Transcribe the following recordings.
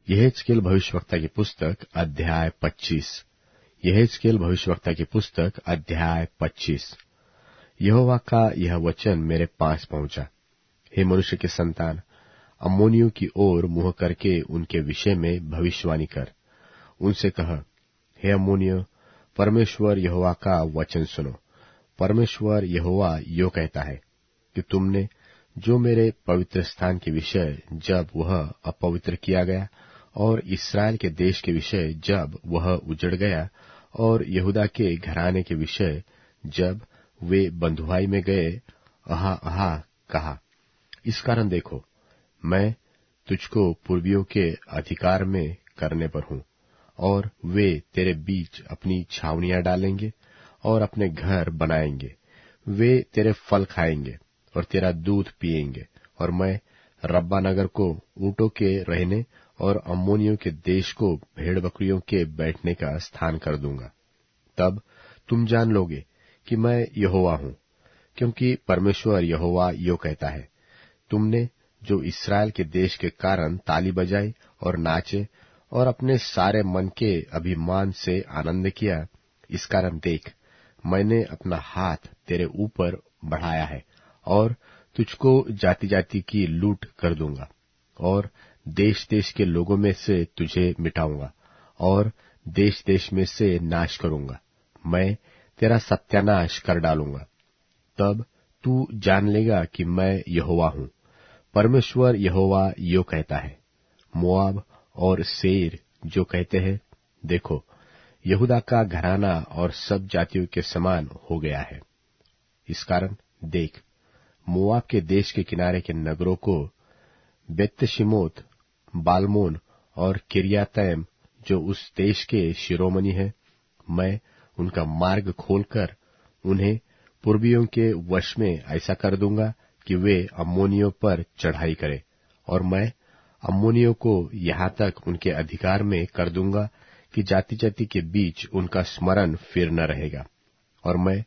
यहेजकेल भविष्यवक्ता की पुस्तक अध्याय 25। यहेजकेल भविष्यवक्ता की पुस्तक अध्याय 25। यहोवा का यह वचन मेरे पास पहुंचा। हे मनुष्य के संतान, अम्मोनियों की ओर मुंह करके उनके विषय में भविष्यवाणी कर। उनसे कह, हे अम्मोनियों, परमेश्वर यहोवा का वचन सुनो। परमेश्वर यहोवा यो कहता है कि तुमने जो मेरे पवित्र स्थान के विषय जब वह अपवित्र किया गया, और इस्राएल के देश के विषय जब वह उजड़ गया, और यहूदा के घराने के विषय जब वे बंधुआई में गए, आहा आहा कहा। इस कारण देखो, मैं तुझको पूर्वियों के अधिकार में करने पर हूं, और वे तेरे बीच अपनी छावनियां डालेंगे और अपने घर बनाएंगे। वे तेरे फल खाएंगे और तेरा दूध पिएंगे, और मैं रब्बा नगर को ऊंटों के रहने और अम्मोनियों के देश को भेड़ बकरियों के बैठने का स्थान कर दूंगा। तब तुम जान लोगे कि मैं यहोवा हूं, क्योंकि परमेश्वर यहोवा यो कहता है, तुमने जो इस्राएल के देश के कारण ताली बजाई और नाचे और अपने सारे मन के अभिमान से आनंद किया, इस कारण देख, मैंने अपना हाथ तेरे ऊपर बढ़ाया है और तुझको जाति जाति की लूट कर दूंगा, और देश देश के लोगों में से तुझे मिटाऊंगा और देश देश में से नाश करूंगा। मैं तेरा सत्यानाश कर डालूंगा। तब तू जान लेगा कि मैं यहोवा हूं। परमेश्वर यहोवा यो कहता है। मोआब और सेईर जो कहते हैं, देखो, यहूदा का घराना और सब जातियों के समान हो गया है। इस कारण देख, मोआब के देश के किनारे के नगरों को, बेत्यशीमोत, बालमोन और किर्यातैम जो उस देश के शिरोमणि है, मैं उनका मार्ग खोलकर उन्हें पूर्वियों के वश में ऐसा कर दूंगा कि वे अम्मोनियों पर चढ़ाई करें, और मैं अम्मोनियों को यहां तक उनके अधिकार में कर दूंगा कि जाति जाति के बीच उनका स्मरण फिर न रहेगा। और मैं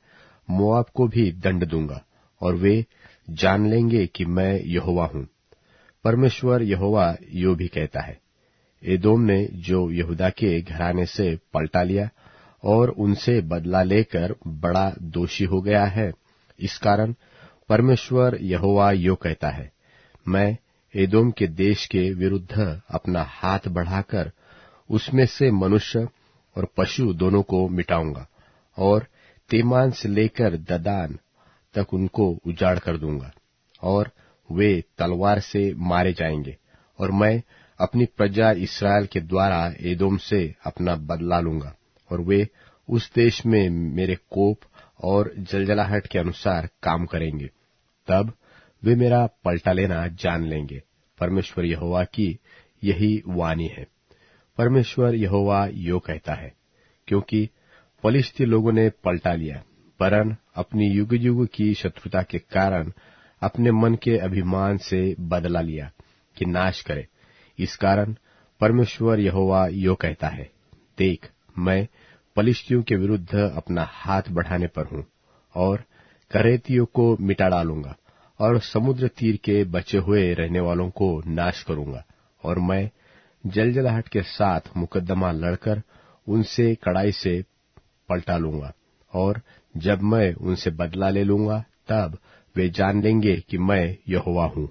मोआब को भी दंड दूंगा, और वे जान लेंगे कि मैं यहोवा हूं। परमेश्वर यहोवा यो भी कहता है, एदोम ने जो यहूदा के घराने से पलटा लिया और उनसे बदला लेकर बड़ा दोषी हो गया है, इस कारण परमेश्वर यहोवा यो कहता है, मैं एदोम के देश के विरुद्ध अपना हाथ बढ़ाकर उसमें से मनुष्य और पशु दोनों को मिटाऊंगा, और तेमान से लेकर ददान तक उनको उजाड़ कर दूंगा, और वे तलवार से मारे जाएंगे। और मैं अपनी प्रजा इस्राएल के द्वारा एदोम से अपना बदला लूंगा, और वे उस देश में मेरे कोप और जलजलाहट के अनुसार काम करेंगे। तब वे मेरा पलटा लेना जान लेंगे। परमेश्वर यहोवा की यही वाणी है। परमेश्वर यहोवा यो कहता है, क्योंकि फलिश्ती लोगों ने पलटा लिया, वरन अपनी युग युग की शत्रुता के कारण अपने मन के अभिमान से बदला लिया कि नाश करे। इस कारण परमेश्वर यहोवा यो कहता है, देख, मैं फलिश्तियों के विरुद्ध अपना हाथ बढ़ाने पर हूं, और करेतियों को मिटा डालूंगा, और समुद्र तीर के बचे हुए रहने वालों को नाश करूंगा। और मैं जलजलाहट के साथ मुकद्दमा लड़कर उनसे कड़ाई से पलटा लूंगा, और जब मैं उनसे बदला ले लूंगा, तब वे जान लेंगे कि मैं यहोवा हूं।